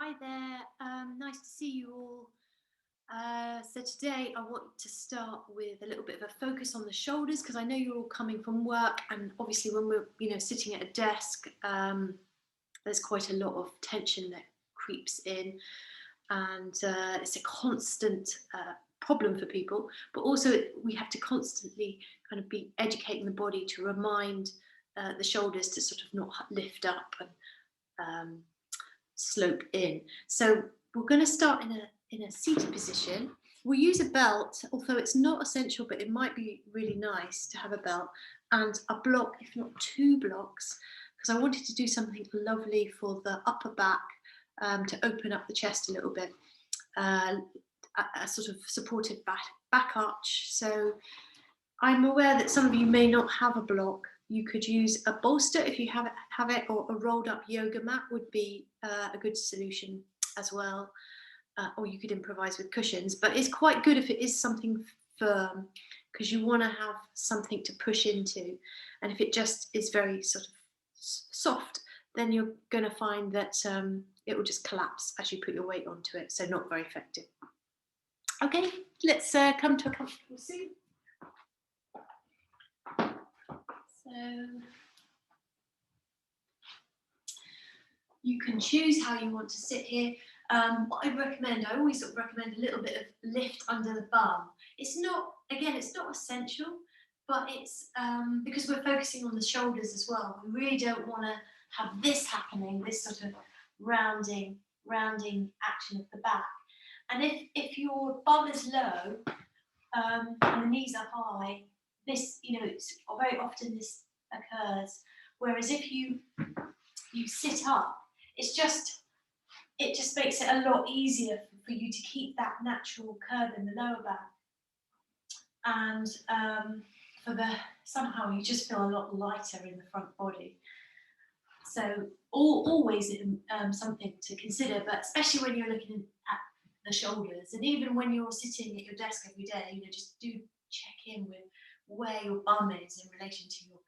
Hi there, nice to see you all. So today I want to start with a little bit of a focus on the shoulders because I know you're all coming from work, and obviously when we're sitting at a desk, there's quite a lot of tension that creeps in, and it's a constant problem for people. But also we have to constantly kind of be educating the body to remind the shoulders to sort of not lift up and um, slope in. So we're going to start in a seated position. We'll use a belt, although it's not essential, but it might be really nice to have a belt and a block, if not two blocks, because I wanted to do something lovely for the upper back, to open up the chest a little bit. A sort of supported back arch. So I'm aware that some of you may not have a block. You could use a bolster if you have it, or a rolled up yoga mat would be a good solution as well. Or you could improvise with cushions, but it's quite good if it is something firm, because you want to have something to push into. And if it just is very sort of soft, then you're going to find that it will just collapse as you put your weight onto it. So not very effective. Okay, let's come to a comfortable seat. So you can choose how you want to sit here. What I recommend, I always sort of recommend a little bit of lift under the bum. It's not essential, but it's because we're focusing on the shoulders as well. We really don't want to have this happening, this sort of rounding action of the back. And if your bum is low and the knees are high, this, it's very often this occurs. Whereas if you sit up, it just makes it a lot easier for you to keep that natural curve in the lower back, and somehow you just feel a lot lighter in the front body. So always something to consider, but especially when you're looking at the shoulders, and even when you're sitting at your desk every day, just do check in with where your bum is in relation to your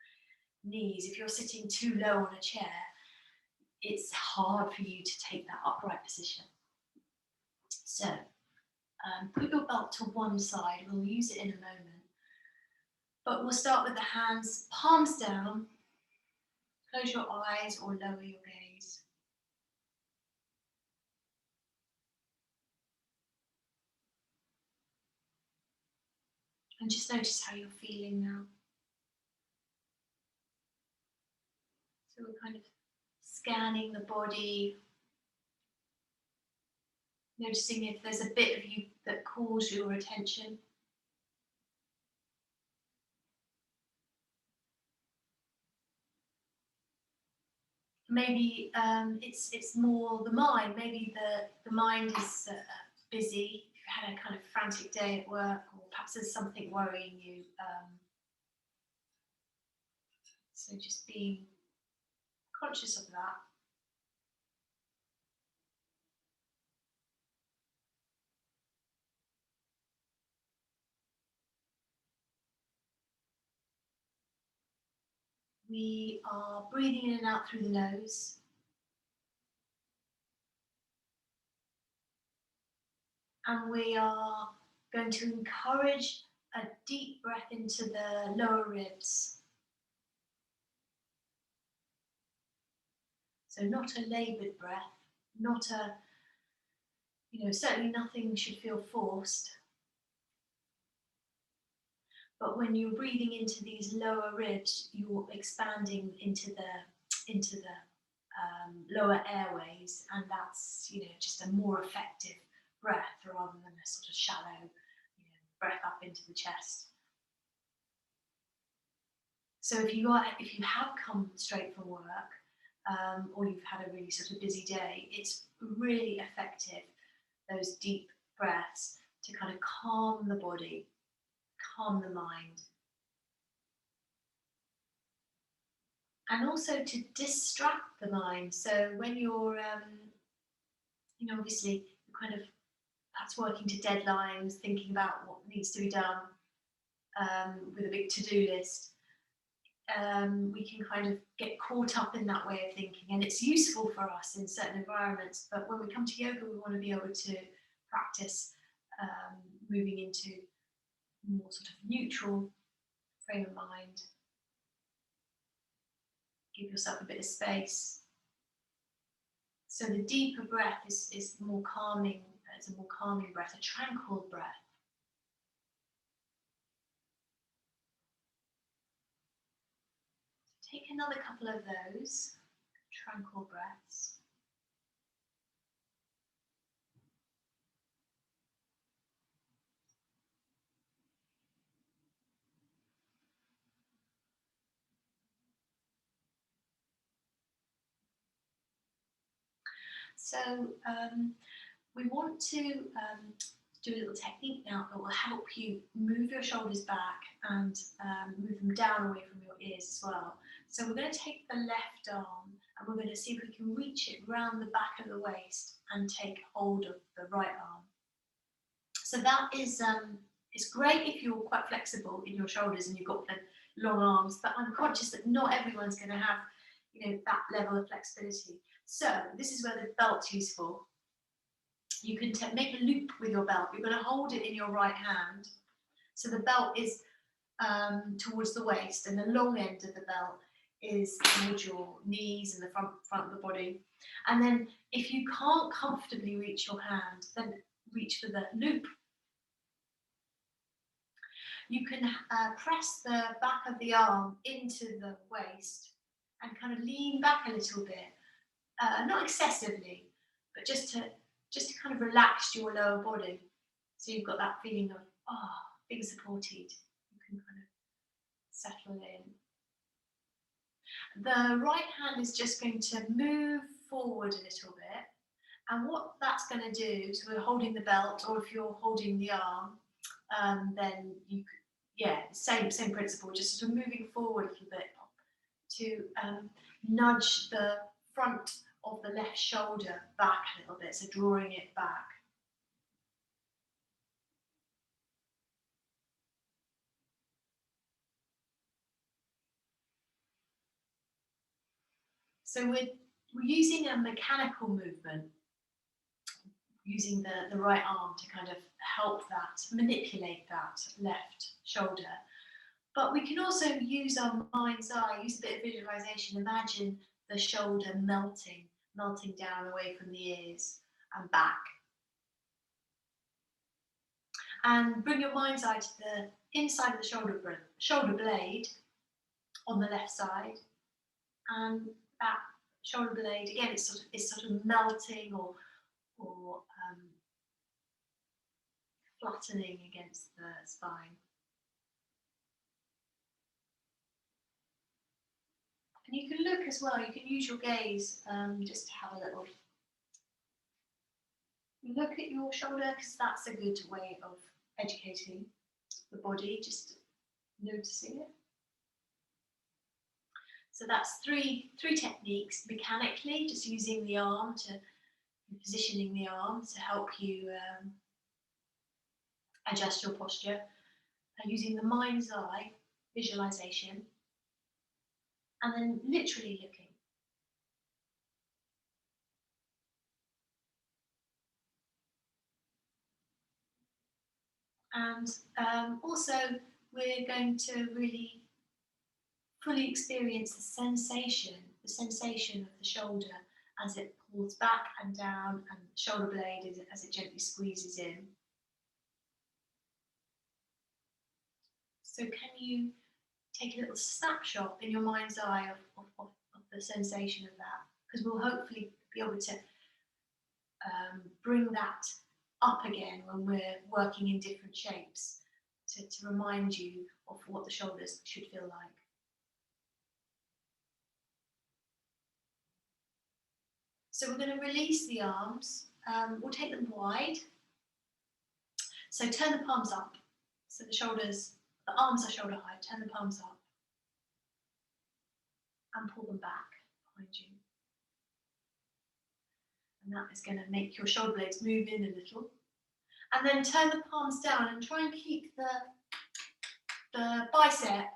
knees. If you're sitting too low on a chair, it's hard for you to take that upright position. So put your belt to one side. We'll use it in a moment. But we'll start with the hands, palms down. Close your eyes or lower your gaze. And just notice how you're feeling now. So we're kind of scanning the body, noticing if there's a bit of you that calls your attention. Maybe it's more the mind. Maybe the mind is busy. If you had a kind of frantic day at work, or perhaps there's something worrying you. So just being conscious of that. We are breathing in and out through the nose. And we are going to encourage a deep breath into the lower ribs. So not a laboured breath, not a, certainly nothing should feel forced. But when you're breathing into these lower ribs, you're expanding into the lower airways, and that's just a more effective breath rather than a sort of shallow breath up into the chest. So if you have come straight from work, or you've had a really sort of busy day, it's really effective, those deep breaths, to kind of calm the body, calm the mind, and also to distract the mind. So when you're, obviously you're kind of perhaps working to deadlines, thinking about what needs to be done, with a big to-do list, we can kind of get caught up in that way of thinking, and it's useful for us in certain environments. But when we come to yoga, we want to be able to practice moving into more sort of neutral frame of mind. Give yourself a bit of space. So the deeper breath is more calming. It's a more calming breath, a tranquil breath. Take another couple of those tranquil breaths. So we want to do a little technique now that will help you move your shoulders back and move them down away from your ears as well. So we're going to take the left arm and we're going to see if we can reach it round the back of the waist and take hold of the right arm. So that is it's great if you're quite flexible in your shoulders and you've got the long arms, but I'm conscious that not everyone's going to have, that level of flexibility. So this is where the belt's useful. You can make a loop with your belt. You're going to hold it in your right hand. So the belt is towards the waist, and the long end of the belt is towards your knees and the front of the body. And then if you can't comfortably reach your hand, then reach for the loop. You can press the back of the arm into the waist and kind of lean back a little bit, not excessively, but just to kind of relax your lower body. So you've got that feeling of, being supported. You can kind of settle in. The right hand is just going to move forward a little bit. And what that's going to do, so we're holding the belt, or if you're holding the arm, then you could, same principle, just sort of moving forward a little bit to nudge the front of the left shoulder back a little bit, so drawing it back. So we're using a mechanical movement, using the right arm to kind of help that, manipulate that left shoulder. But we can also use our mind's eye, use a bit of visualization, imagine the shoulder melting down away from the ears and back. And bring your mind's eye to the inside of the shoulder blade on the left side. And that shoulder blade, again, it's sort of melting or flattening against the spine. And you can look as well, you can use your gaze just to have a little look at your shoulder, because that's a good way of educating the body, just noticing it. So that's three techniques mechanically, just using the arm positioning the arm to help you adjust your posture, using the mind's eye visualization, and then literally looking. And also we're going to really fully experience the sensation of the shoulder as it pulls back and down, and the shoulder blade as it gently squeezes in. So can you take a little snapshot in your mind's eye of the sensation of that? Because we'll hopefully be able to bring that up again when we're working in different shapes to remind you of what the shoulders should feel like. So we're going to release the arms. We'll take them wide. So turn the palms up. So the arms are shoulder height. Turn the palms up and pull them back behind you. And that is going to make your shoulder blades move in a little. And then turn the palms down and try and keep the bicep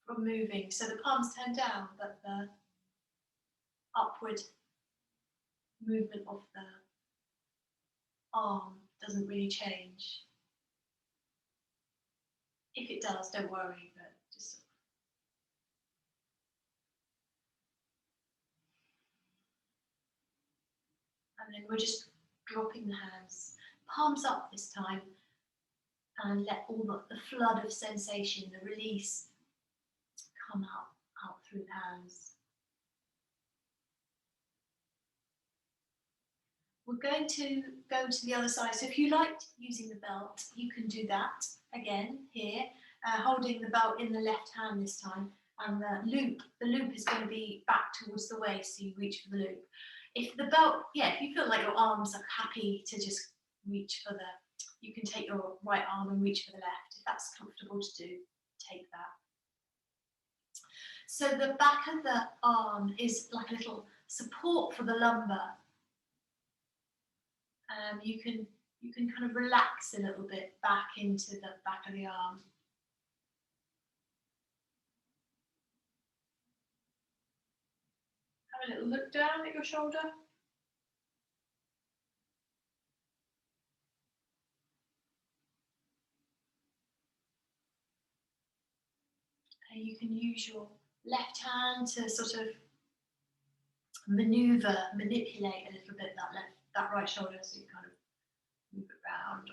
from moving. So the palms turn down, but the upward movement of the arm doesn't really change. If it does, don't worry, but just. And then we're just dropping the hands, palms up this time, and let all the flood of sensation, the release, come out through the hands. We're going to go to the other side. So if you liked using the belt, you can do that again here, holding the belt in the left hand this time. And the loop is going to be back towards the waist, so you reach for the loop. If the belt, if you feel like your arms are happy to just reach for you can take your right arm and reach for the left. If that's comfortable to do, take that. So the back of the arm is like a little support for the lumbar. You can kind of relax a little bit back into the back of the arm. Have a little look down at your shoulder. And you can use your left hand to sort of manipulate a little bit that right shoulder, so you kind of move it round.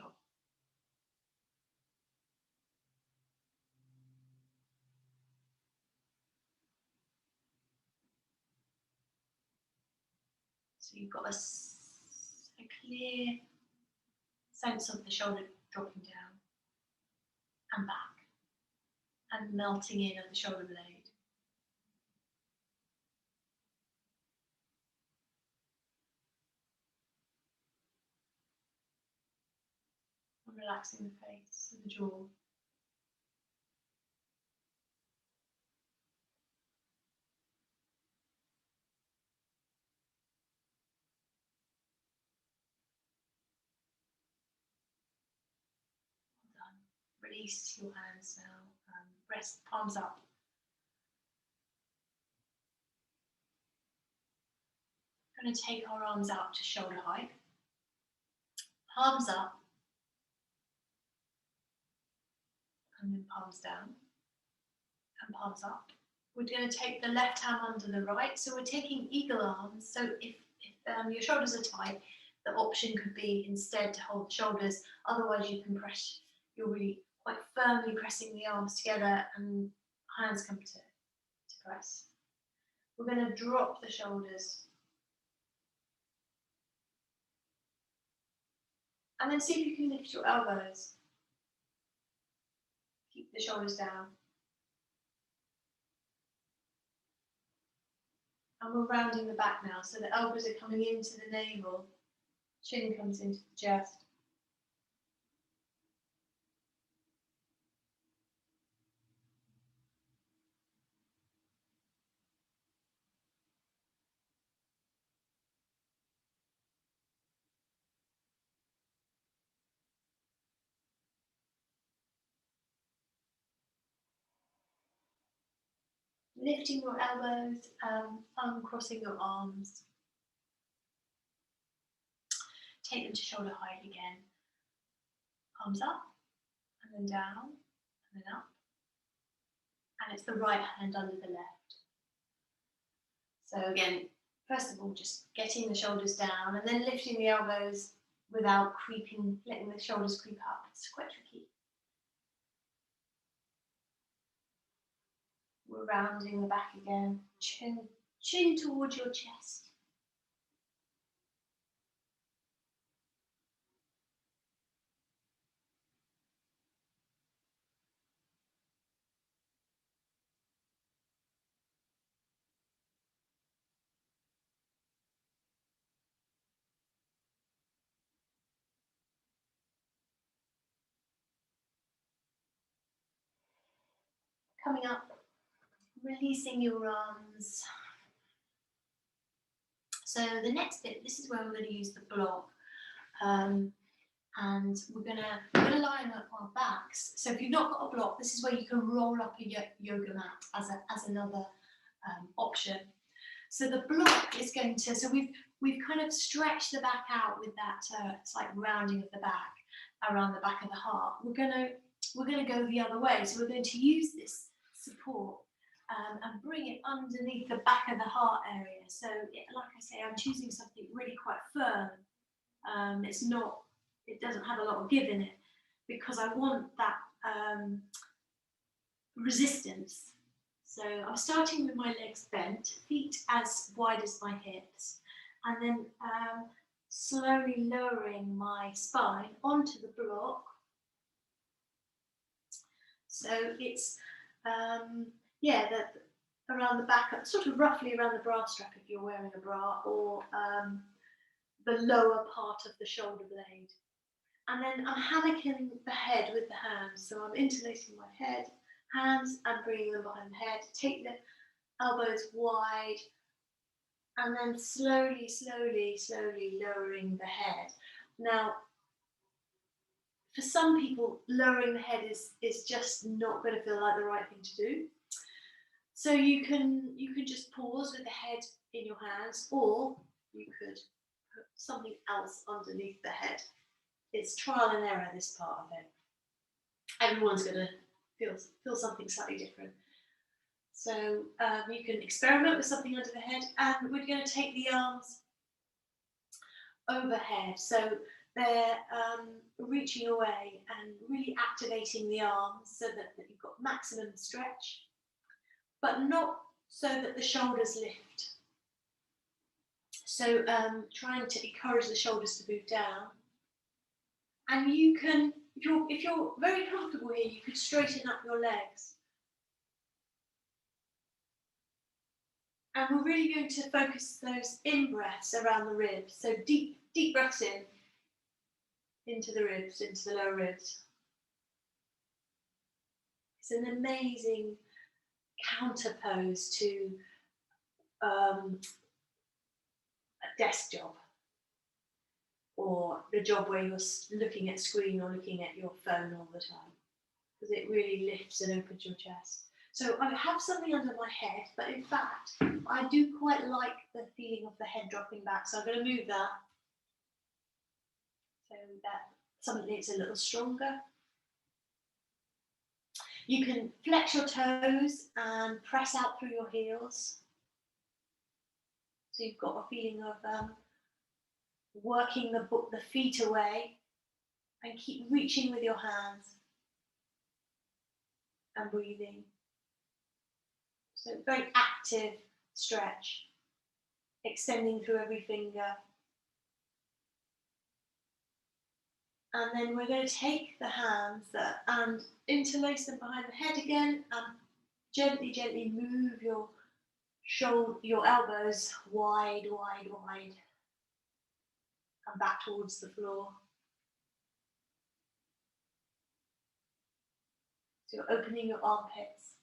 So you've got a clear sense of the shoulder dropping down and back and melting in of the shoulder blade. And relaxing the face and the jaw. Release your hands now, rest palms up. We're going to take our arms out to shoulder height, palms up, and then palms down, and palms up. We're going to take the left hand under the right, so we're taking eagle arms. So if your shoulders are tight, the option could be instead to hold the shoulders, otherwise you can press, you're really quite firmly pressing the arms together and hands come to press. We're going to drop the shoulders. And then see if you can lift your elbows. Keep the shoulders down. And we're rounding the back now, so the elbows are coming into the navel, chin comes into the chest. Lifting your elbows, uncrossing your arms. Take them to shoulder height again. Palms up, and then down, and then up. And it's the right hand under the left. So again, first of all, just getting the shoulders down, and then lifting the elbows without creeping, letting the shoulders creep up. It's quite tricky. We're rounding the back again, chin towards your chest. Coming up, releasing your arms. So the next bit, this is where we're going to use the block. And and we're gonna lie on our backs. So if you've not got a block, this is where you can roll up a yoga mat as another option. So the block is going to, so we've kind of stretched the back out with that it's like rounding of the back around the back of the heart. We're gonna go the other way. So we're going to use this support and bring it underneath the back of the heart area. So like I say, I'm choosing something really quite firm. It doesn't have a lot of give in it because I want that resistance. So I'm starting with my legs bent, feet as wide as my hips, and then slowly lowering my spine onto the block. So it's around the back, sort of roughly around the bra strap if you're wearing a bra, or the lower part of the shoulder blade. And then I'm hammocking the head with the hands. So I'm interlacing my head, hands, and bringing them behind the head. Take the elbows wide, and then slowly, slowly, slowly lowering the head. Now, for some people, lowering the head is just not going to feel like the right thing to do. So you can just pause with the head in your hands, or you could put something else underneath the head. It's trial and error, this part of it. Everyone's going to feel something slightly different. So you can experiment with something under the head, and we're going to take the arms overhead. So they're reaching away and really activating the arms so that you've got maximum stretch, but not so that the shoulders lift. So trying to encourage the shoulders to move down. And you can, if you're very comfortable here, you could straighten up your legs. And we're really going to focus those in-breaths around the ribs. So deep breaths in, into the ribs, into the lower ribs. It's an amazing counter pose to a desk job, or the job where you're looking at screen or looking at your phone all the time, because it really lifts and opens your chest. So I have something under my head, but in fact, I do quite like the feeling of the head dropping back. So I'm going to move that. So that something that's a little stronger. You can flex your toes and press out through your heels. So you've got a feeling of working the feet away, and keep reaching with your hands and breathing. So very active stretch, extending through every finger. And then we're going to take the hands and interlace them behind the head again, and gently, gently move your elbows wide, wide, wide, and back towards the floor. So you're opening your armpits.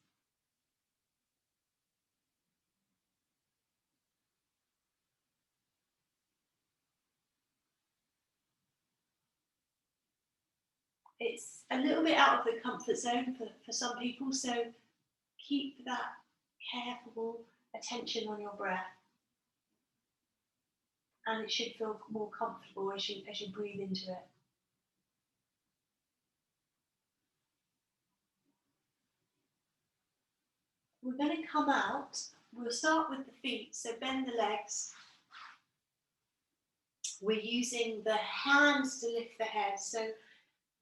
It's a little bit out of the comfort zone for some people, so keep that careful attention on your breath, and it should feel more comfortable as you breathe into it. We're going to come out. We'll start with the feet, so bend the legs. We're using the hands to lift the head, so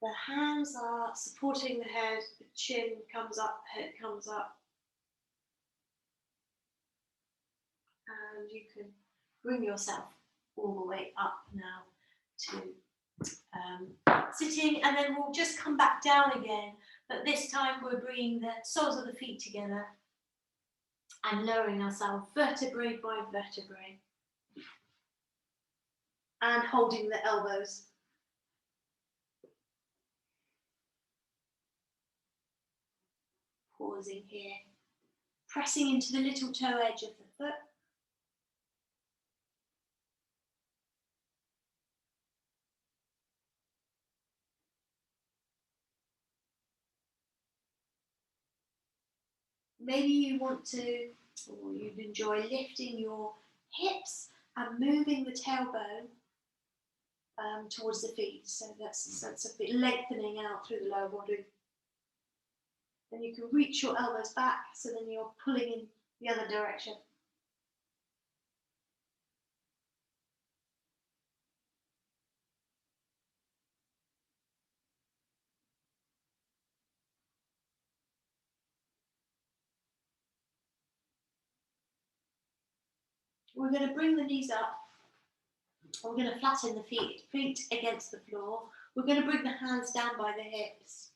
the hands are supporting the head, the chin comes up, head comes up. And you can bring yourself all the way up now to sitting, and then we'll just come back down again, but this time we're bringing the soles of the feet together and lowering ourselves vertebrae by vertebrae, and holding the elbows. Pausing here, pressing into the little toe edge of the foot. maybe you want to, or you'd enjoy lifting your hips and moving the tailbone towards the feet. So that's a bit lengthening out through the lower body. Then you can reach your elbows back, so then you're pulling in the other direction. We're going to bring the knees up. We're going to flatten the feet against the floor. We're going to bring the hands down by the hips.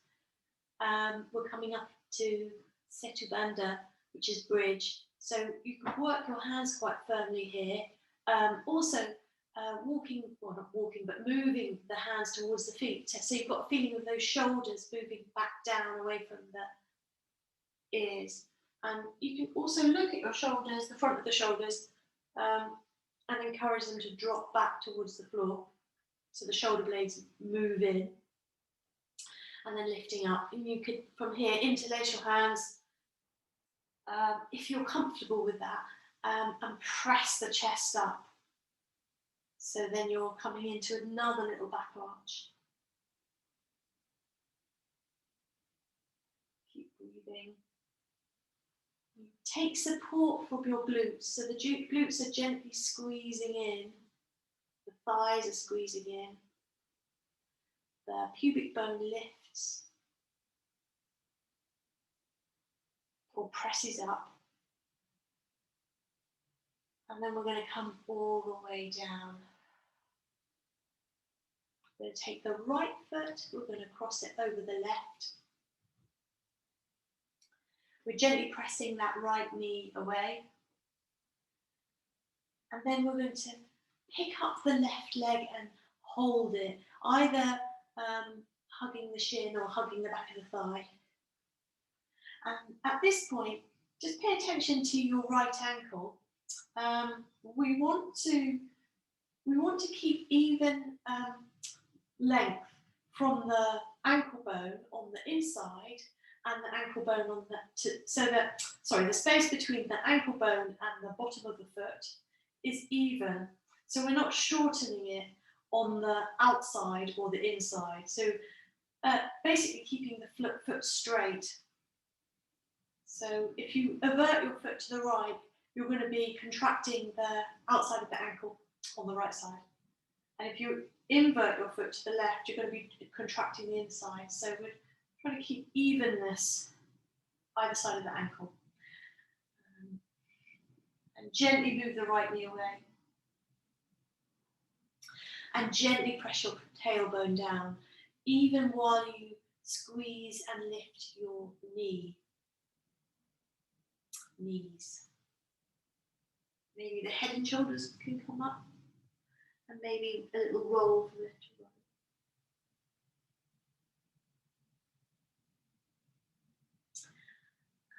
We're coming up to Setu Bandha, which is bridge. So you can work your hands quite firmly here. Also, walking, well not walking, but moving the hands towards the feet. So you've got a feeling of those shoulders moving back down away from the ears. And you can also look at your shoulders, the front of the shoulders, and encourage them to drop back towards the floor. So the shoulder blades move in. And then lifting up. And you could, from here, interlace your hands, if you're comfortable with that, and press the chest up. So then you're coming into another little back arch. Keep breathing. You take support from your glutes. So the glutes are gently squeezing in. The thighs are squeezing in. The pubic bone lifts or presses up. And then we're going to come all the way down. We're going to take the right foot, we're going to cross it over the left. We're gently pressing that right knee away. And then we're going to pick up the left leg and hold it, either hugging the shin or hugging the back of the thigh. And at this point, just pay attention to your right ankle. We want to keep even length from the ankle bone on the inside and the ankle bone on the space between the ankle bone and the bottom of the foot is even. So we're not shortening it on the outside or the inside. So basically keeping the foot straight. So if you avert your foot to the right, you're going to be contracting the outside of the ankle on the right side. And if you invert your foot to the left, you're going to be contracting the inside. So we're trying to keep evenness either side of the ankle. And gently move the right knee away. And gently press your tailbone down, even while you squeeze and lift your knees. Maybe the head and shoulders can come up, and maybe a little roll from left to right.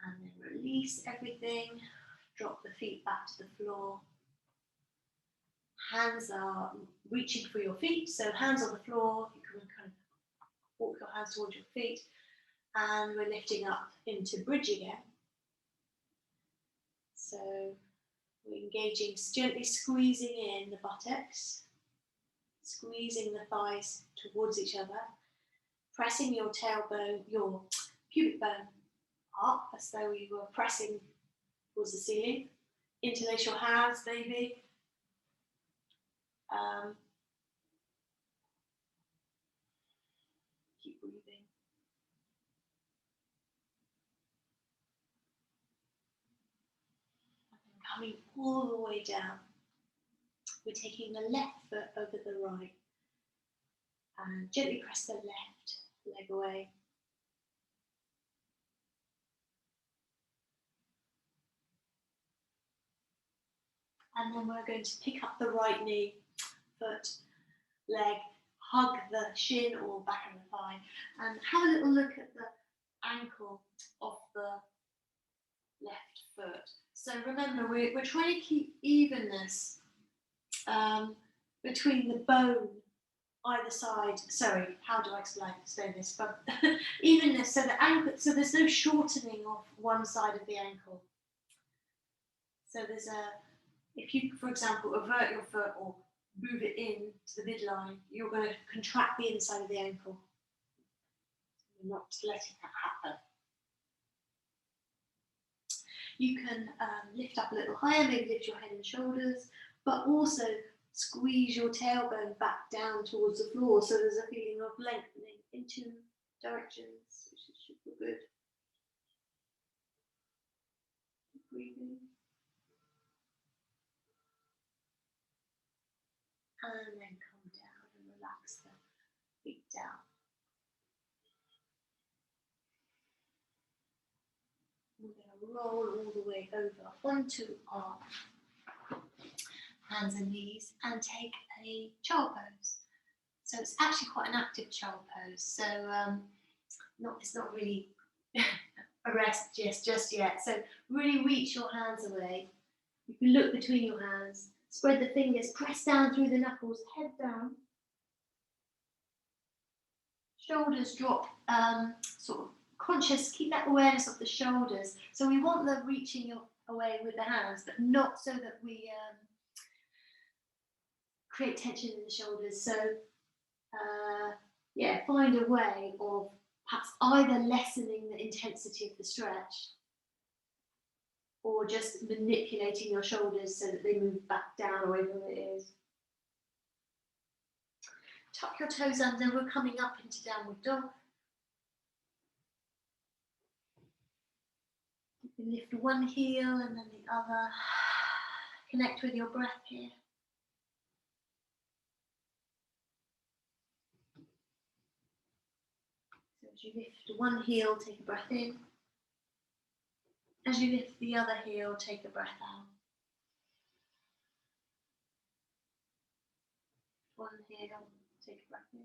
And then release everything, drop the feet back to the floor. Hands are reaching for your feet, so hands on the floor, you can kind of walk your hands towards your feet, and we're lifting up into bridge again. So we're engaging, gently squeezing in the buttocks, squeezing the thighs towards each other, pressing your tailbone, your pubic bone up as though you were pressing towards the ceiling. Interlace your hands, maybe. Keep breathing. And coming all the way down. We're taking the left foot over the right. And gently press the left leg away. And then we're going to pick up the right knee, foot, leg, hug the shin or back of the thigh, and have a little look at the ankle of the left foot. So remember, we're trying to keep evenness between the bone either side. Sorry, how do I explain this? But evenness, so the ankle, so there's no shortening of one side of the ankle. So there's if you, for example, avert your foot or move it in to the midline, you're going to contract the inside of the ankle. You're not letting that happen. You can lift up a little higher, maybe lift your head and shoulders, but also squeeze your tailbone back down towards the floor, so there's a feeling of lengthening in two directions, which should feel good. Breathing. And then come down and relax the feet down. We're going to roll all the way over onto our hands and knees and take a child pose. So it's actually quite an active child pose. So it's not really a rest just yet. So really reach your hands away. You can look between your hands, spread the fingers, press down through the knuckles, head down. Shoulders drop, sort of conscious, keep that awareness of the shoulders. So we want the reaching away with the hands, but not so that we create tension in the shoulders. So yeah, find a way of perhaps either lessening the intensity of the stretch or just manipulating your shoulders so that they move back down away from where it is. Tuck your toes under, we're coming up into downward dog. You can lift one heel and then the other. Connect with your breath here. So as you lift one heel, take a breath in. As you lift the other heel, take a breath out. One heel, take a breath in.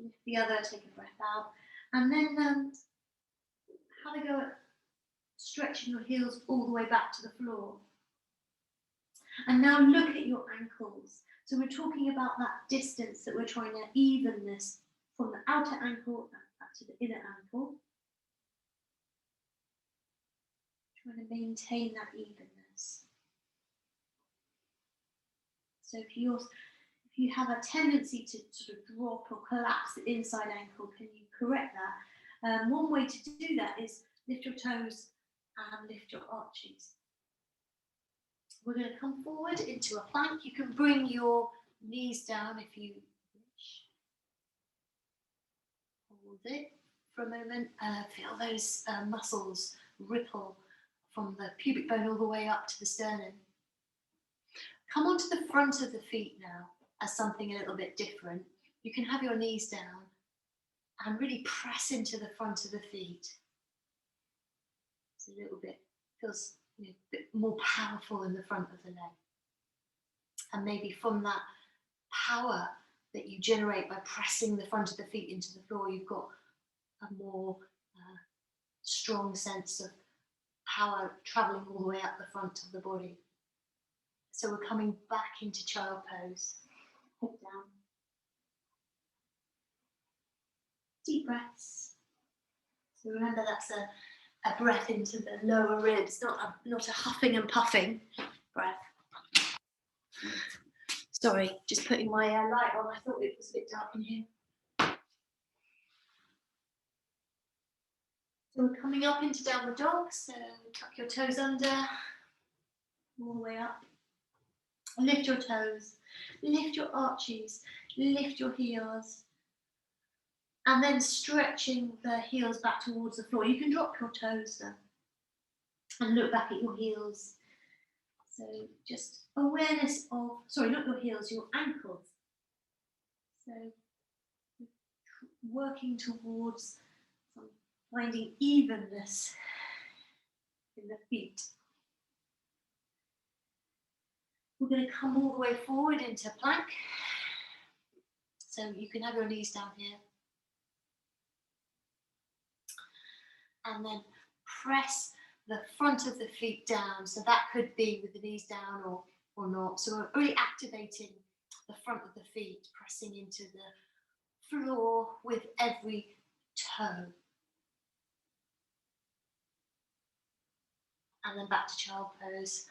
Lift the other, take a breath out. And then have a go at stretching your heels all the way back to the floor. And now look at your ankles. So we're talking about that distance that we're trying to evenness from the outer ankle back to the inner ankle. Trying to maintain that evenness. So if you have a tendency to sort of drop or collapse the inside ankle, can you correct that? One way to do that is lift your toes and lift your arches. We're going to come forward into a plank. You can bring your knees down if you wish. Hold it for a moment. Feel those muscles ripple from the pubic bone all the way up to the sternum. Come onto the front of the feet now as something a little bit different. You can have your knees down and really press into the front of the feet. It's a little bit, feels a bit more powerful in the front of the leg. And maybe from that power that you generate by pressing the front of the feet into the floor, you've got a more strong sense of power traveling all the way up the front of the body. So we're coming back into child pose. Head down. Deep breaths. So remember that's a breath into the lower ribs, not a huffing and puffing breath. Sorry, just putting my light on. I thought it was a bit dark in here. So we're coming up into downward dog. So tuck your toes under, all the way up. Lift your toes, lift your arches, lift your heels. And then stretching the heels back towards the floor. You can drop your toes now and look back at your heels. So just awareness of, sorry, not your heels, your ankles. So working towards finding evenness in the feet. We're going to come all the way forward into plank. So you can have your knees down here. And then press the front of the feet down. So that could be with the knees down or not. So we're really activating the front of the feet, pressing into the floor with every toe. And then back to child pose.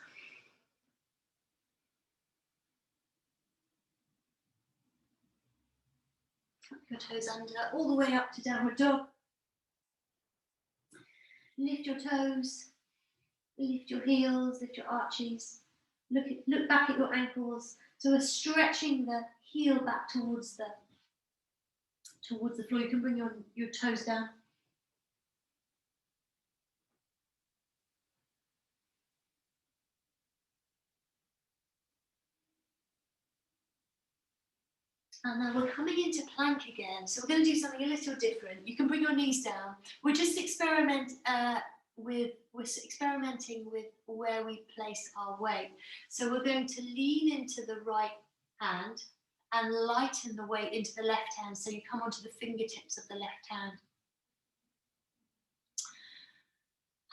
Tuck your toes under, all the way up to downward dog. Lift your toes, lift your heels, lift your arches. Look back at your ankles. So we're stretching the heel back towards the floor. You can bring your toes down. And then we're coming into plank again. So we're going to do something a little different. You can bring your knees down. We're just experimenting with where we place our weight. So we're going to lean into the right hand and lighten the weight into the left hand. So you come onto the fingertips of the left hand.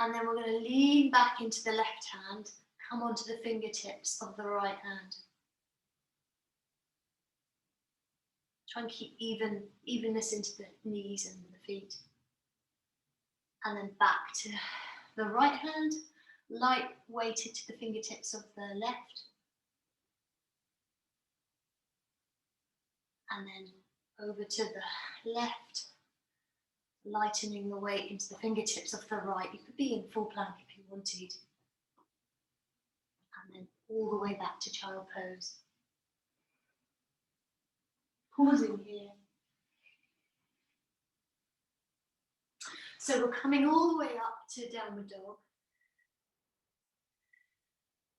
And then we're going to lean back into the left hand, come onto the fingertips of the right hand. Try and keep evenness into the knees and the feet. And then back to the right hand, light weighted to the fingertips of the left. And then over to the left, lightening the weight into the fingertips of the right. You could be in full plank if you wanted. And then all the way back to child pose. Pausing here. So we're coming all the way up to downward dog.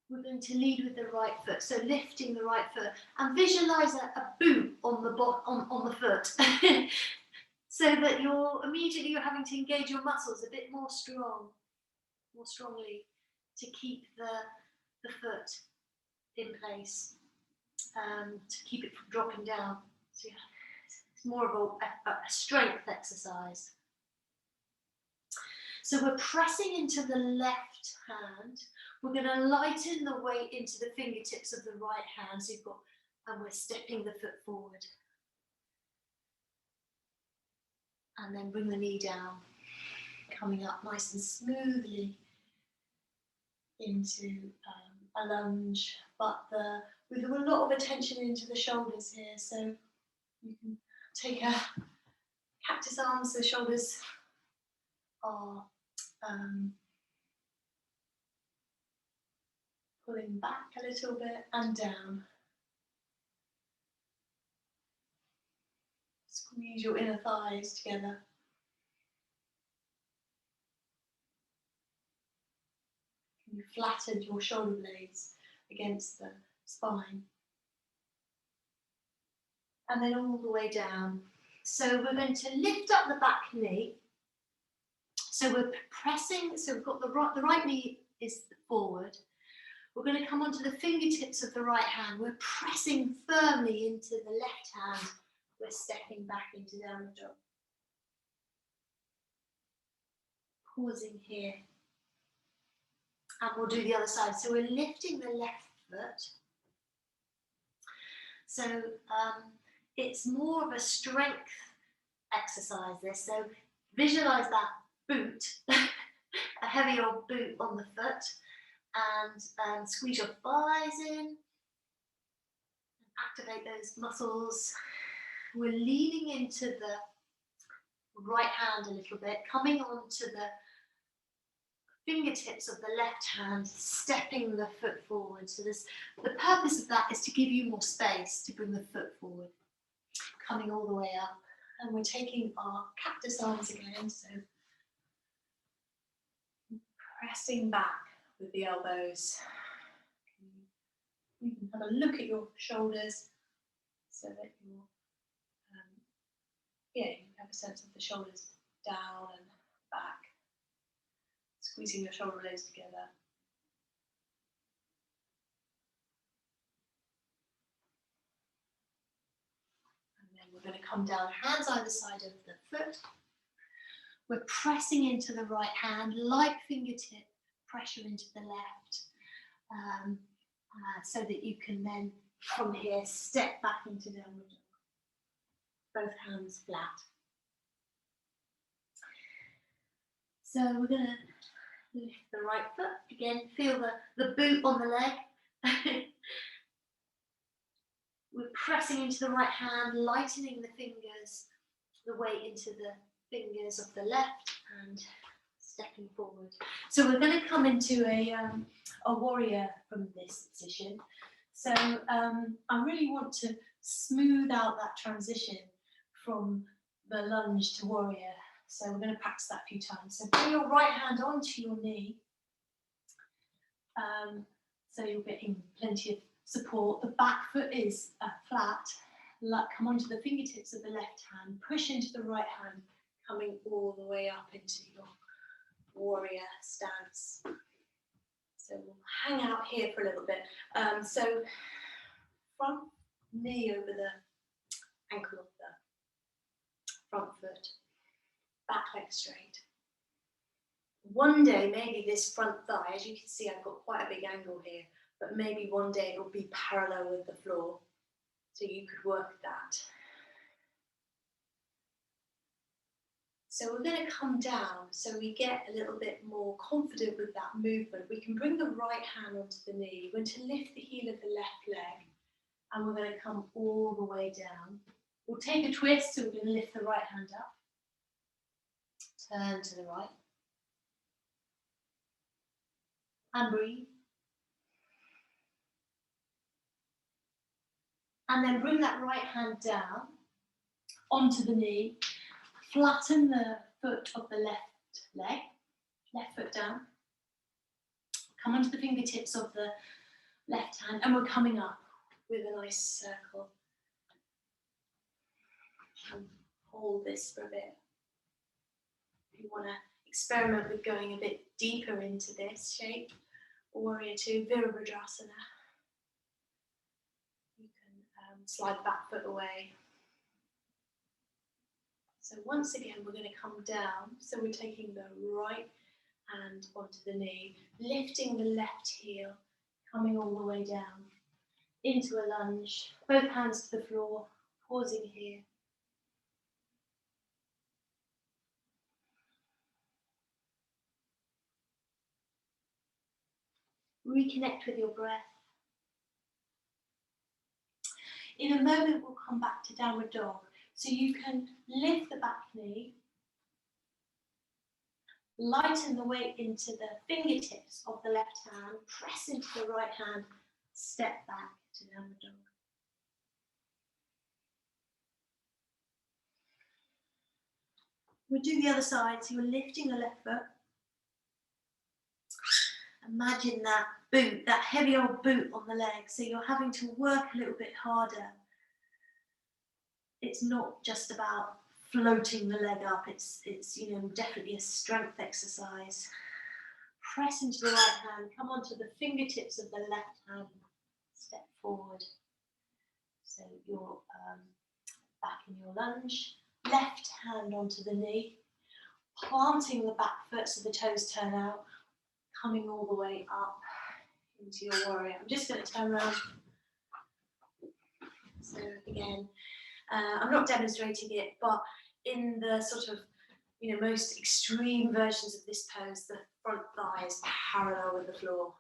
We're going to lead with the right foot, so lifting the right foot, and visualize a boot on the foot, so that you're having to engage your muscles a bit more strongly to keep the foot in place, to keep it from dropping down. So it's more of a strength exercise. So we're pressing into the left hand. We're going to lighten the weight into the fingertips of the right hand. So and we're stepping the foot forward. And then bring the knee down, coming up nice and smoothly into a lunge, but with a lot of attention into the shoulders here. So you can take a cactus arms, the shoulders are pulling back a little bit and down. Squeeze your inner thighs together. You flatten your shoulder blades against the spine. And then all the way down. So we're going to lift up the back knee. So we're pressing, so we've got the right knee is forward. We're going to come onto the fingertips of the right hand. We're pressing firmly into the left hand. We're stepping back into downward dog. Pausing here. And we'll do the other side. So we're lifting the left foot. So it's more of a strength exercise this. So visualize that boot, a heavy old boot on the foot, and squeeze your thighs in, and activate those muscles. We're leaning into the right hand a little bit, coming onto the fingertips of the left hand, stepping the foot forward. So the purpose of that is to give you more space to bring the foot forward, coming all the way up. And we're taking our cactus arms again, so pressing back with the elbows. You can have a look at your shoulders so that you're, you have a sense of the shoulders down and back. Squeezing your shoulder blades together. And then we're going to come down, hands either side of the foot. We're pressing into the right hand, light fingertip pressure into the left, so that you can then from here, step back into downward dog. Both hands flat. So we're going to lift the right foot. Again, feel the boot on the leg. We're pressing into the right hand, lightening the fingers, the weight into the fingers of the left and stepping forward. So we're going to come into a warrior from this position. So I really want to smooth out that transition from the lunge to warrior. So we're going to practice that a few times. So bring your right hand onto your knee. So you're getting plenty of support. The back foot is flat. Come onto the fingertips of the left hand. Push into the right hand, coming all the way up into your warrior stance. So we'll hang out here for a little bit. So front knee over the ankle of the front foot, back leg straight. One day, maybe this front thigh, as you can see, I've got quite a big angle here, but maybe one day it'll be parallel with the floor. So you could work that. So we're going to come down so we get a little bit more confident with that movement. We can bring the right hand onto the knee. We're going to lift the heel of the left leg and we're going to come all the way down. We'll take a twist, so we're going to lift the right hand up. Turn to the right. And breathe. And then bring that right hand down onto the knee. Flatten the foot of the left leg, left foot down. Come onto the fingertips of the left hand, and we're coming up with a nice circle. And hold this for a bit. If you want to experiment with going a bit deeper into this shape, Warrior 2, Virabhadrasana. You can slide the back foot away. So once again, we're going to come down. So we're taking the right hand onto the knee, lifting the left heel, coming all the way down into a lunge. Both hands to the floor, pausing here. Reconnect with your breath. In a moment, we'll come back to downward dog. So you can lift the back knee, lighten the weight into the fingertips of the left hand, press into the right hand, step back to downward dog. We'll do the other side, so you're lifting the left foot. Imagine that boot, that heavy old boot on the leg, so you're having to work a little bit harder. It's not just about floating the leg up, it's definitely a strength exercise. Press into the right hand, come onto the fingertips of the left hand, step forward. So you're back in your lunge, left hand onto the knee, planting the back foot so the toes turn out, coming all the way up into your warrior. I'm just going to turn around. So again, I'm not demonstrating it, but in the sort of most extreme versions of this pose, the front thigh is parallel with the floor.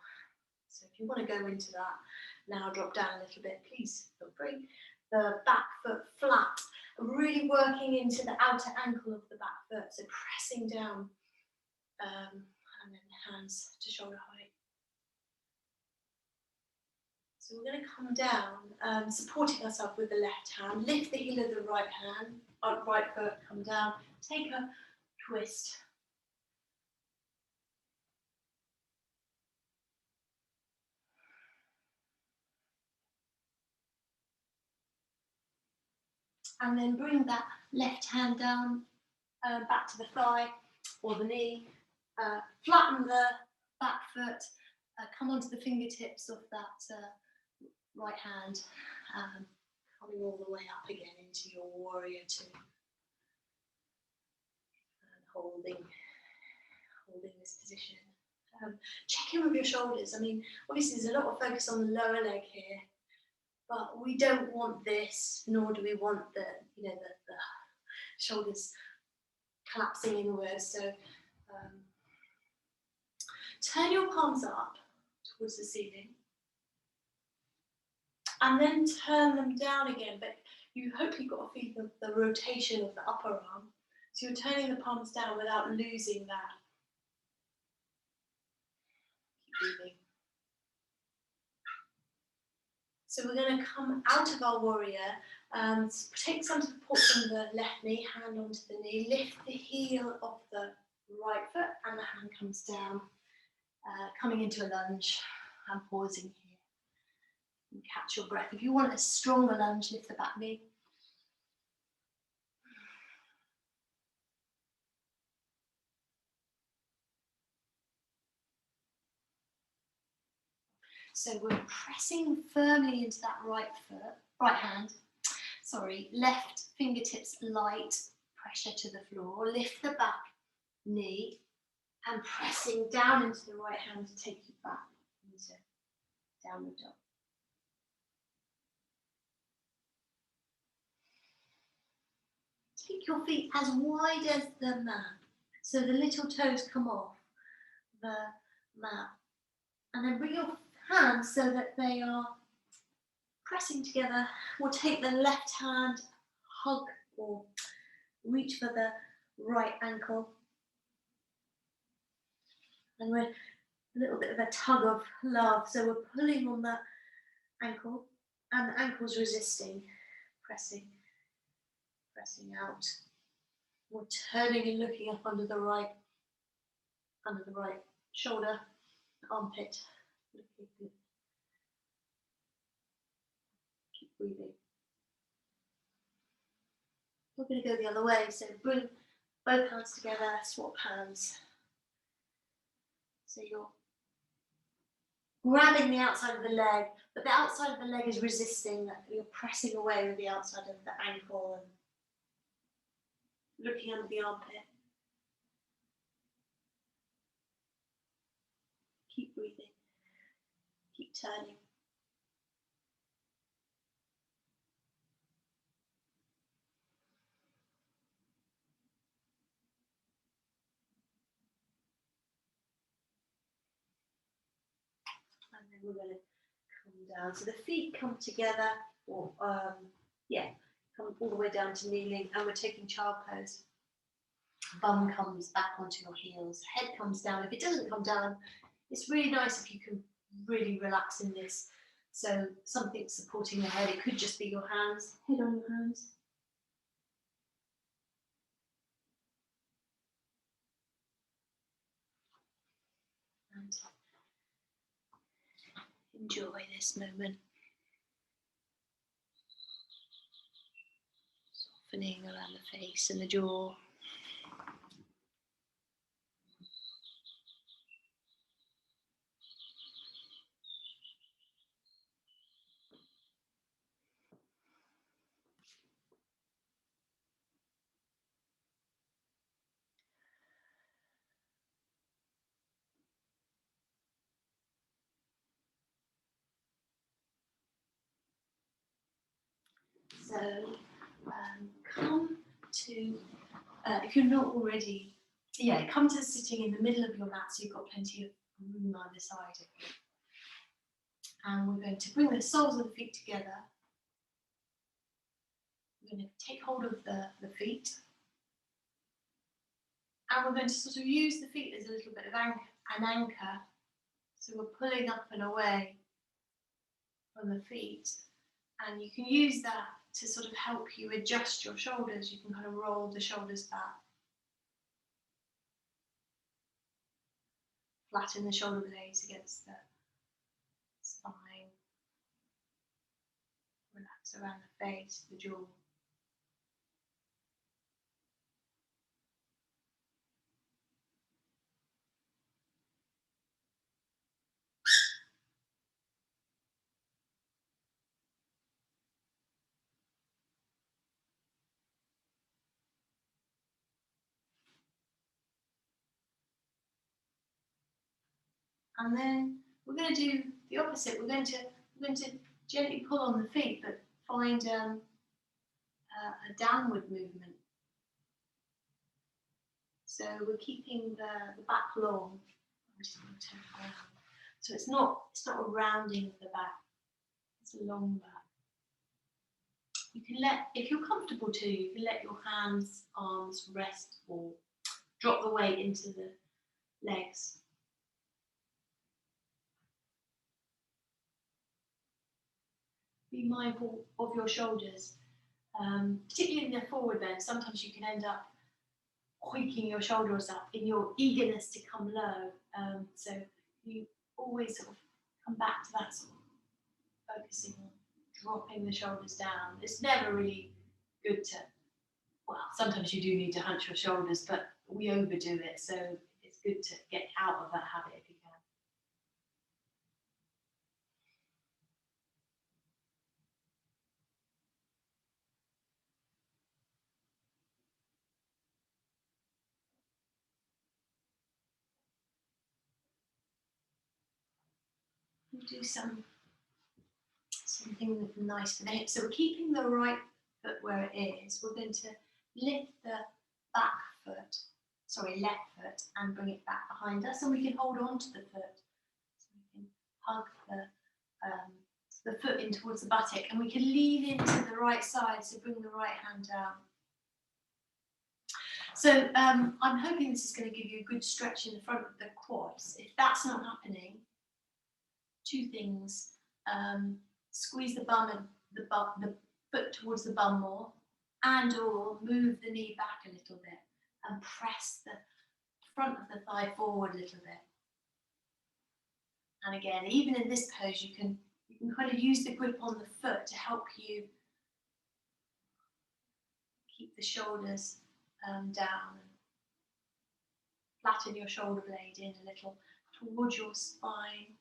So if you want to go into that, now drop down a little bit, please feel free. The back foot flat, really working into the outer ankle of the back foot, so pressing down, and then hands to shoulder height. So we're going to come down, supporting ourselves with the left hand, lift the heel of the right hand, right foot, come down, take a twist. And then bring that left hand down, back to the thigh or the knee, flatten the back foot, come onto the fingertips of that right hand, coming all the way up again into your warrior 2. And holding this position. Check in with your shoulders. I mean, obviously there's a lot of focus on the lower leg here, But we don't want this, nor do we want the shoulders collapsing inwards. So turn your palms up towards the ceiling and then turn them down again. But you hope you've got a feeling of the rotation of the upper arm. So you're turning the palms down without losing that. Keep breathing. So we're going to come out of our warrior. Take some support from the left knee, hand onto the knee, lift the heel of the right foot, and the hand comes down, coming into a lunge and pausing here. And catch your breath. If you want a stronger lunge, lift the back knee. So we're pressing firmly into that right hand. Left fingertips light, pressure to the floor. Lift the back knee and pressing down into the right hand to take you back into downward dog. Take your feet as wide as the mat, so the little toes come off the mat. And then bring your hands so that they are pressing together. We'll take the left hand, hug or reach for the right ankle. And we're a little bit of a tug of love. So we're pulling on that ankle and the ankle's resisting, pressing out. We're turning and looking up under the right shoulder, armpit. Keep breathing. We're going to go the other way, so bring both hands together, swap hands. So you're grabbing the outside of the leg, but the outside of the leg is resisting. You're pressing away with the outside of the ankle and looking under the armpit. Keep breathing. Keep turning. And then we're going to come down. So the feet come together, or come all the way down to kneeling, and we're taking child pose. Bum comes back onto your heels, head comes down. If it doesn't come down, it's really nice if you can really relax in this. So something supporting your head. It could just be your hands, head on your hands. And enjoy this moment. Softening around the face and the jaw. So come to, if you're not already, come to sitting in the middle of your mat so you've got plenty of room either side of you. And we're going to bring the soles of the feet together. We're going to take hold of the feet. And we're going to sort of use the feet as a little bit of an anchor. So we're pulling up and away from the feet. And you can use that to sort of help you adjust your shoulders. You can kind of roll the shoulders back. Flatten the shoulder blades against the spine. Relax around the face, the jaw. And then we're going to do the opposite. We're going to Gently pull on the feet, but find a downward movement. So we're keeping the back long. I'm just going to turn it around. So it's not a rounding of the back, it's a long back. You can let, if you're comfortable to, you can let your hands, arms rest or drop the weight into the legs. Be mindful of your shoulders, particularly in the forward bend. Sometimes you can end up hoiking your shoulders up in your eagerness to come low. So you always sort of come back to that sort of focusing on dropping the shoulders down. It's never really good to, well, sometimes you do need to hunch your shoulders, but we overdo it. So it's good to get out of that habit if you can. We'll do something nice for the hips. So we're keeping the right foot where it is. We're going to lift the left foot, and bring it back behind us, and we can hold on to the foot. So we can hug the foot in towards the buttock, and we can lean into the right side, so bring the right hand down. So I'm hoping this is going to give you a good stretch in the front of the quads. If that's not happening, two things. Squeeze the bum and the foot towards the bum more, and or move the knee back a little bit and press the front of the thigh forward a little bit. And again, even in this pose, you can kind of use the grip on the foot to help you keep the shoulders down, and flatten your shoulder blade in a little towards your spine.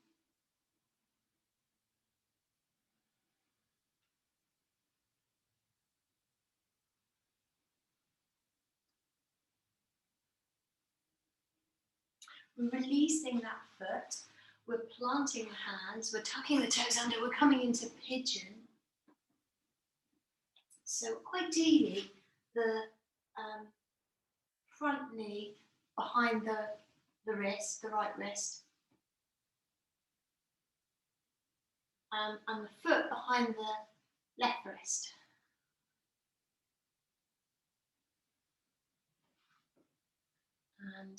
We're releasing that foot, we're planting the hands, we're tucking the toes under, we're coming into pigeon. So ideally, the front knee behind the wrist, the right wrist, and the foot behind the left wrist. And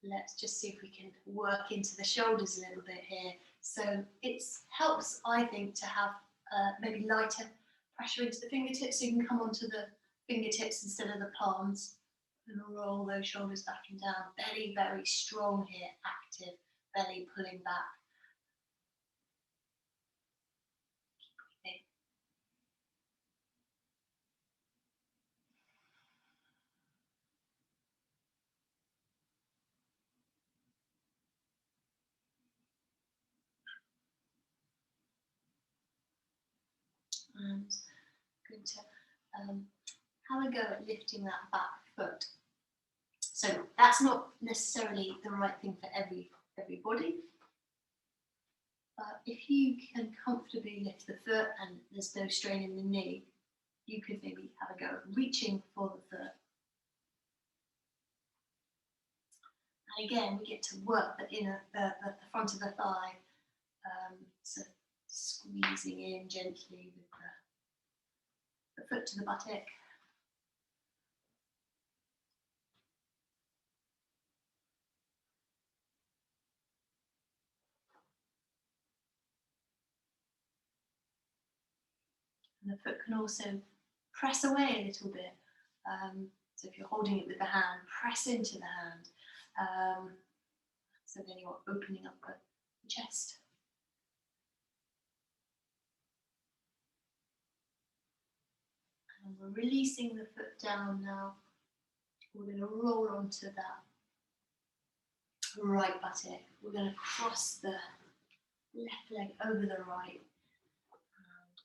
let's just see if we can work into the shoulders a little bit here. So it helps, I think, to have maybe lighter pressure into the fingertips, so you can come onto the fingertips instead of the palms, and roll those shoulders back and down. Belly very strong here, active, belly pulling back. Keep breathing. And going to have a go at lifting that back foot. So that's not necessarily the right thing for everybody. But if you can comfortably lift the foot and there's no strain in the knee, you could maybe have a go at reaching for the foot. And again, we get to work the front of the thigh, so squeezing in gently with the foot to the buttock. And the foot can also press away a little bit. So if you're holding it with the hand, press into the hand. So then you're opening up the chest. And we're releasing the foot down now. We're going to roll onto that right buttock. We're going to cross the left leg over the right. And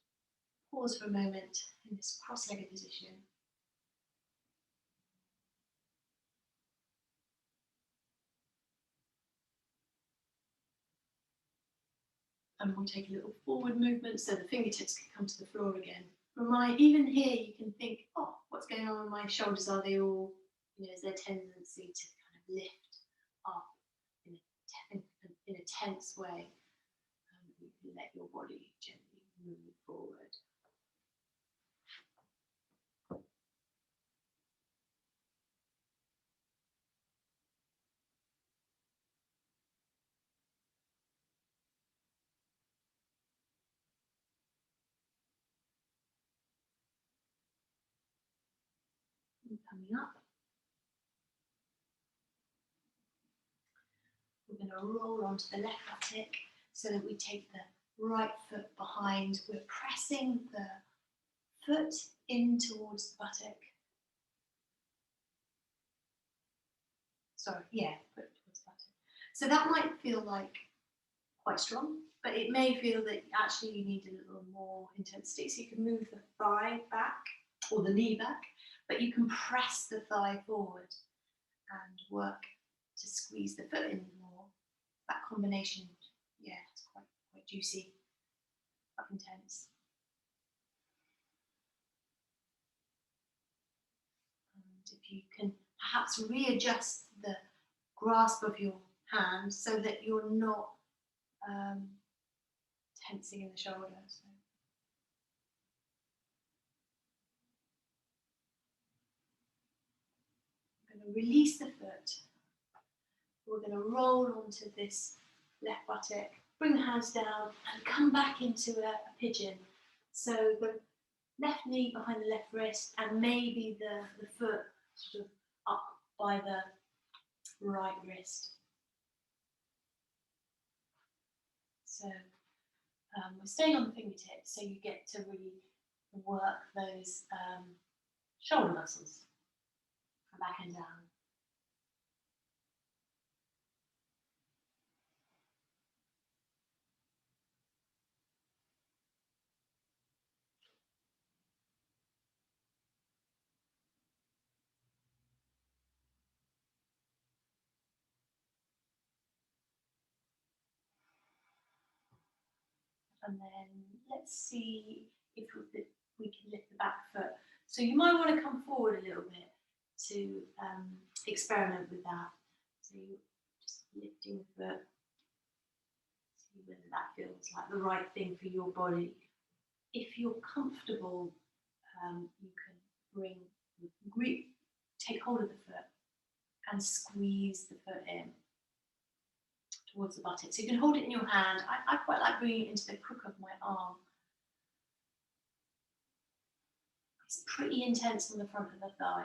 pause for a moment in this cross-legged position. And we'll take a little forward movement so the fingertips can come to the floor again. Even here, you can think, oh, what's going on with my shoulders? Are they all, is there a tendency to kind of lift up in a tense way? You can let your body gently move forward. And coming up. We're going to roll onto the left buttock so that we take the right foot behind. We're pressing the foot in towards the buttock. Sorry, yeah, foot towards the buttock. So that might feel like quite strong, but it may feel that actually you need a little more intensity. So you can move the thigh back or the knee back, but you can press the thigh forward and work to squeeze the foot in more. That combination, yeah, it's quite juicy, quite intense. And if you can perhaps readjust the grasp of your hand so that you're not tensing in the shoulder. So. I'm going to release the foot. We're going to roll onto this left buttock, bring the hands down and come back into a pigeon. So the left knee behind the left wrist and maybe the foot sort of up by the right wrist. So we're staying on the fingertips so you get to really work those shoulder muscles. Come back and down. And then let's see if we can lift the back foot. So you might want to come forward a little bit to experiment with that. So you're just lifting the foot, see whether that feels like the right thing for your body. If you're comfortable, you can take hold of the foot and squeeze the foot in towards the buttock. So you can hold it in your hand. I quite like bringing it into the crook of my arm. It's pretty intense on the front of the thigh.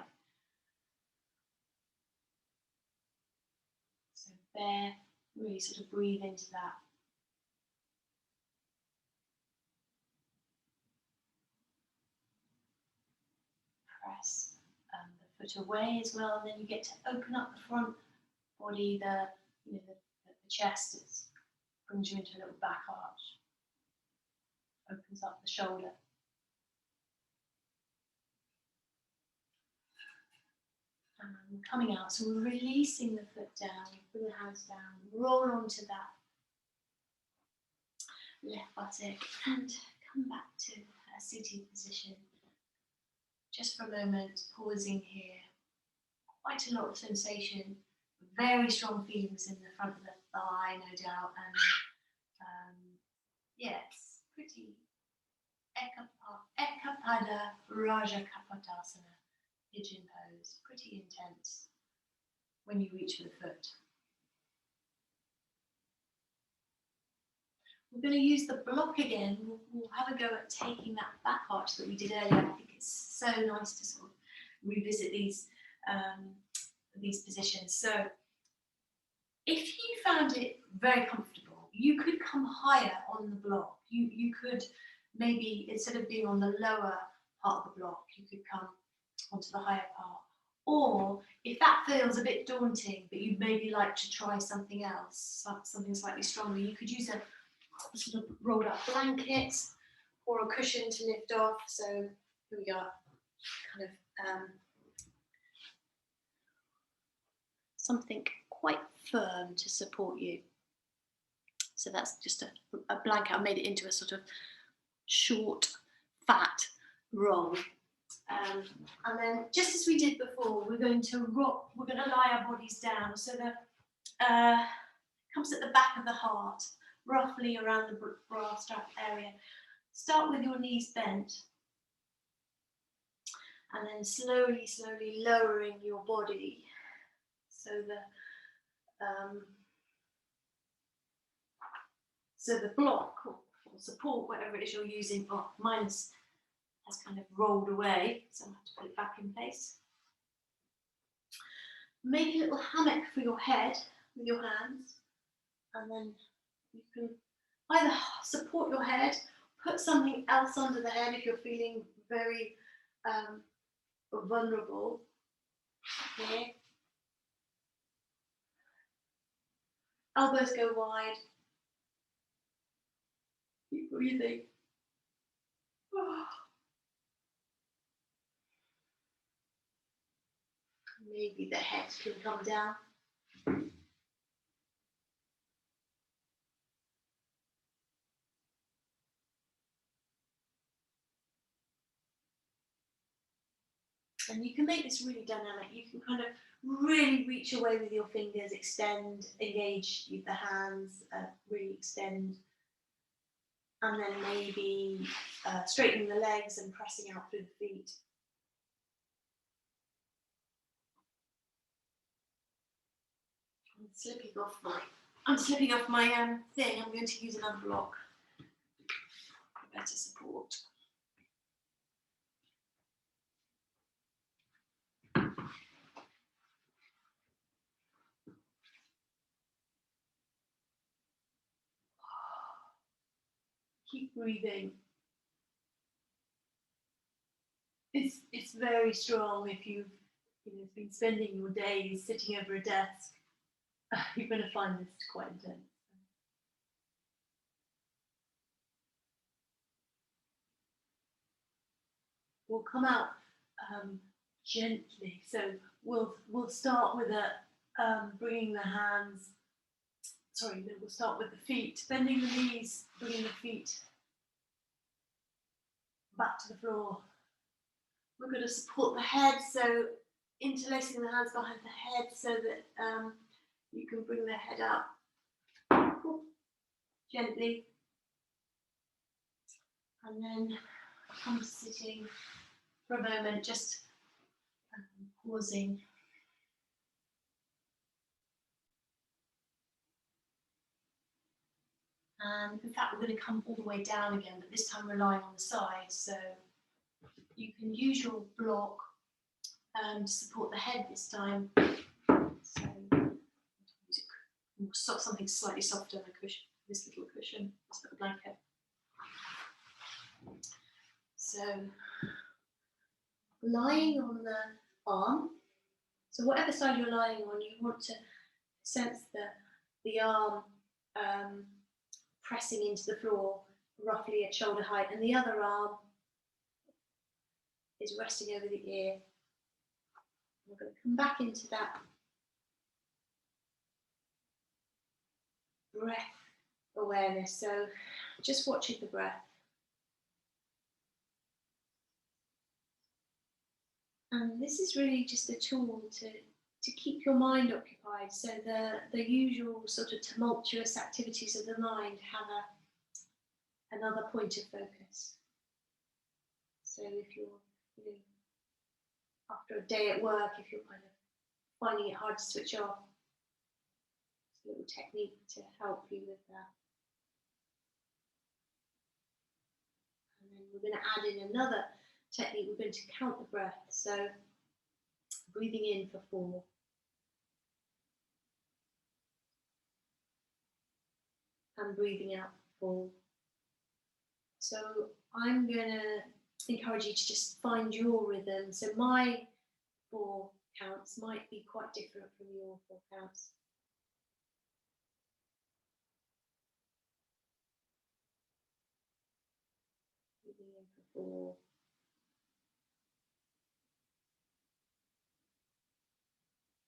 So there, really sort of breathe into that. Press the foot away as well, and then you get to open up the front body, the chest. It brings you into a little back arch. Opens up the shoulder. And coming out, so we're releasing the foot down, bring the hands down, roll onto that left buttock and come back to a seated position. Just for a moment, pausing here. Quite a lot of sensation, very strong feelings in the front of the thigh, no doubt, and yeah, it's pretty Ekapada Raja Kapotasana, pigeon pose, pretty intense when you reach for the foot. We're going to use the block again. We'll have a go at taking that back arch that we did earlier. I think it's so nice to sort of revisit these positions. So if you found it very comfortable, you could come higher on the block. You could maybe, instead of being on the lower part of the block, you could come onto the higher part. Or if that feels a bit daunting, but you'd maybe like to try something else, something slightly stronger, you could use a sort of rolled up blanket or a cushion to lift off. So here we are, kind of something quite firm to support you. So that's just a blanket. I made it into a sort of short, fat roll. And then, just as we did before, we're going to rock. We're going to lie our bodies down. So that comes at the back of the heart, roughly around the bra strap area. Start with your knees bent, and then slowly, slowly lowering your body. So the block or support, whatever it is you're using, mine has kind of rolled away, so I have to put it back in place. Make a little hammock for your head with your hands, and then you can either support your head, put something else under the head if you're feeling very vulnerable. Here. Elbows go wide. Keep breathing. Maybe the head can come down. And you can make this really dynamic. You can kind of really reach away with your fingers, extend, engage the hands, really extend. And then maybe straightening the legs and pressing out through the feet. I'm slipping off my thing. I'm going to use another block for better support. Keep breathing. It's very strong if you've been spending your days sitting over a desk. You're going to find this quite intense. We'll come out gently. So we'll start with bringing the hands. Sorry, we'll start with the feet, bending the knees, bringing the feet back to the floor. We're going to support the head, so interlacing the hands behind the head so that you can bring the head up gently. And then come sitting for a moment, just pausing. And in fact, we're going to come all the way down again, but this time relying on the side. So you can use your block to support the head this time. So something slightly softer than a cushion, this little cushion, this little blanket. So lying on the arm. So whatever side you're lying on, you want to sense the arm pressing into the floor roughly at shoulder height, and the other arm is resting over the ear. We're going to come back into that breath awareness. So just watching the breath. And this is really just a tool to keep your mind occupied. So the usual sort of tumultuous activities of the mind have another point of focus. So if you're, after a day at work, if you're kind of finding it hard to switch off, it's a little technique to help you with that. And then we're going to add in another technique. We're going to count the breath. So breathing in for 4. And breathing out for 4. So I'm going to encourage you to just find your rhythm. So my 4 counts might be quite different from your 4 counts. Breathing in for 4.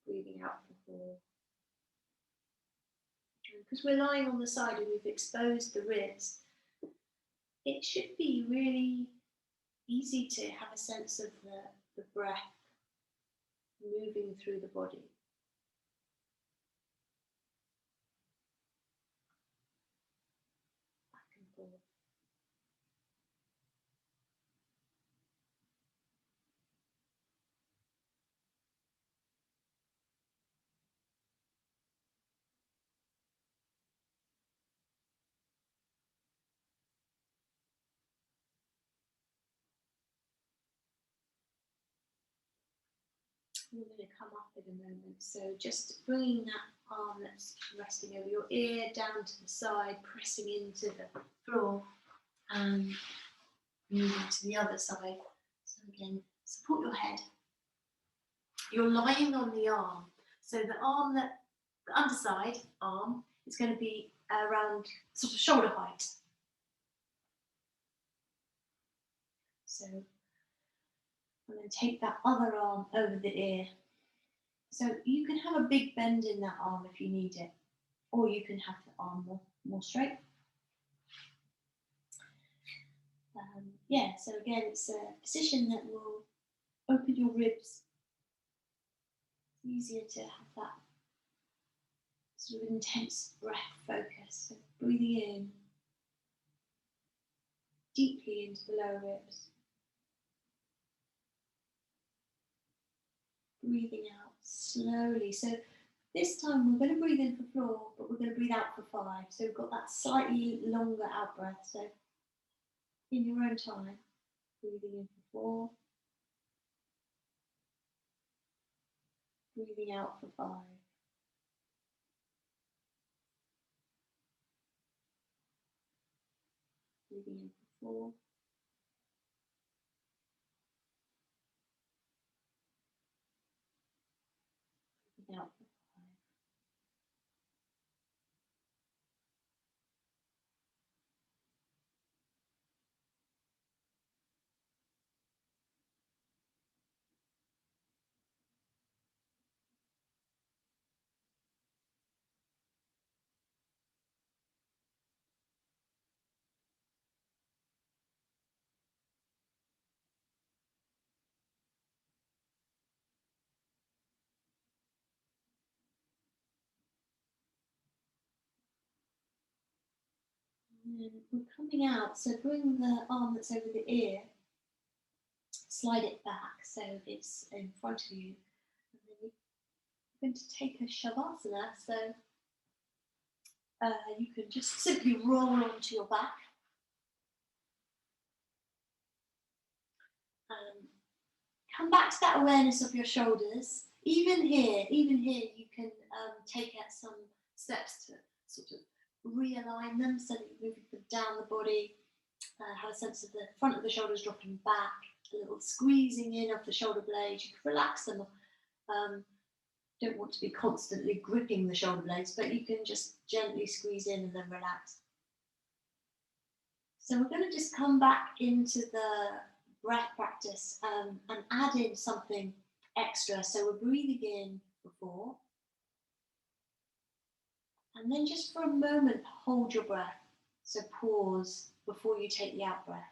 Breathing out for 4. Because we're lying on the side and we've exposed the ribs, it should be really easy to have a sense of the breath moving through the body. Back and forth. We're going to come up in a moment. So just bringing that arm that's resting over your ear down to the side, pressing into the floor, and moving to the other side. So again, support your head. You're lying on the arm. So the underside arm is going to be around sort of shoulder height. So I'm going to take that other arm over the ear. So you can have a big bend in that arm if you need it, or you can have the arm more straight. So again, it's a position that will open your ribs. It's easier to have that sort of intense breath focus. So breathing in deeply into the lower ribs. Breathing out slowly. So this time we're going to breathe in for floor, but we're going to breathe out for 5. So we've got that slightly longer out breath. So in your own time, breathing in for 4. Breathing out for 5. Breathing in for 4. Breathing out for 5. And then we're coming out, so bring the arm that's over the ear, slide it back so it's in front of you. And then you're going to take a Shavasana, so you can just simply roll onto your back. Come back to that awareness of your shoulders. Even here, you can take out some steps to sort of realign them so that you move them down the body. Have a sense of the front of the shoulders dropping back, a little squeezing in of the shoulder blades. You can relax them. Don't want to be constantly gripping the shoulder blades, but you can just gently squeeze in and then relax. So we're going to just come back into the breath practice and add in something extra. So we're breathing in for 4. And then just for a moment, hold your breath. So pause before you take the out breath.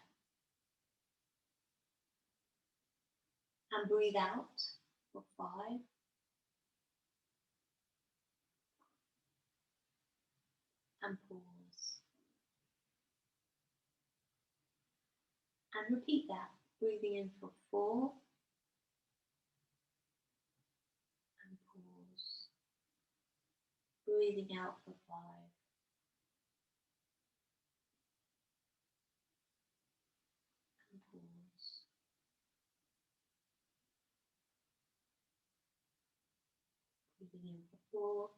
And breathe out for 5. And pause. And repeat that. Breathing in for 4. And pause. Breathing out for 5. And pause. Breathing in for 4.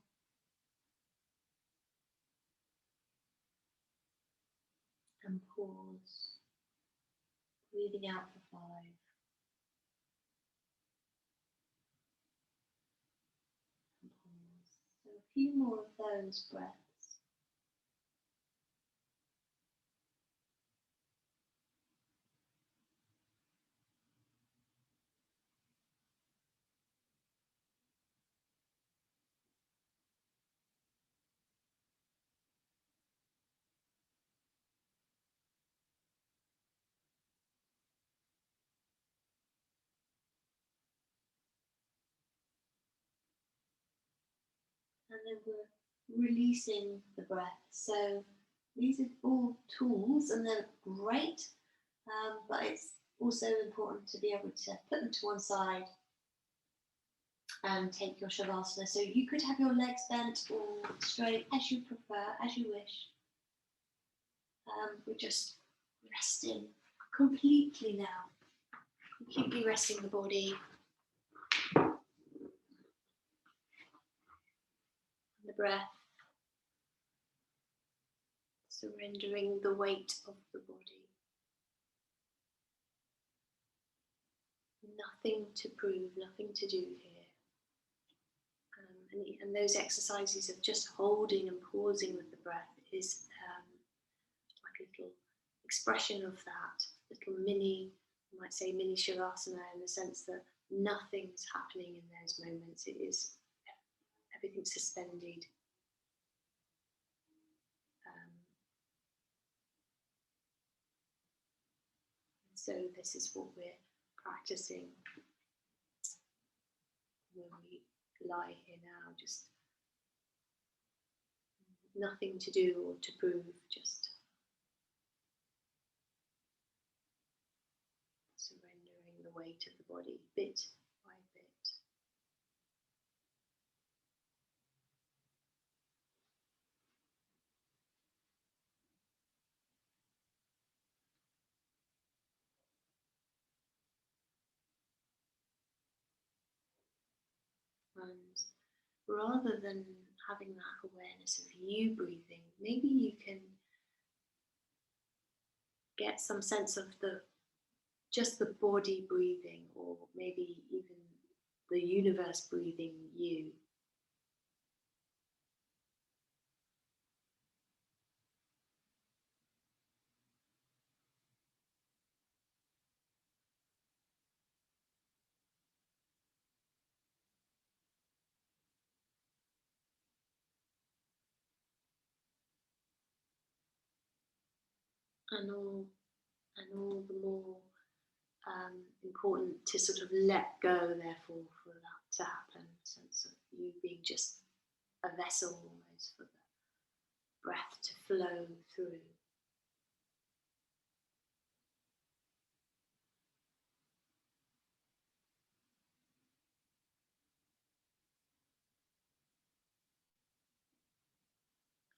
And pause. Breathing out for 5. And pause. So a few more of those breaths. and then we're releasing the breath. So these are all tools and they're great, but it's also important to be able to put them to one side and take your Shavasana. So you could have your legs bent or straight as you prefer, as you wish. We're just resting completely now, completely resting the body and the breath, surrendering the weight of the body. Nothing to prove, nothing to do here. And those exercises of just holding and pausing with the breath is like a little expression of that, little mini, you might say mini Shavasana, in the sense that nothing's happening in those moments. It is everything suspended. So this is what we're practicing when we lie here now, just nothing to do or to prove, just surrendering the weight of the body bit by bit. And rather than having that awareness of you breathing, maybe you can get some sense of just the body breathing, or maybe even the universe breathing you. And all the more important to sort of let go, therefore, for that to happen. A sense of you being just a vessel almost for the breath to flow through.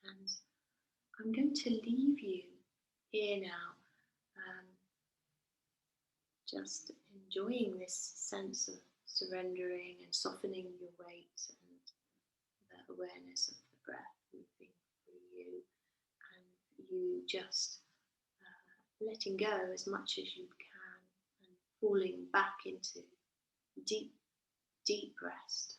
And I'm going to leave you here now, just enjoying this sense of surrendering and softening your weight and the awareness of the breath moving through you, and you just letting go as much as you can and falling back into deep, deep rest.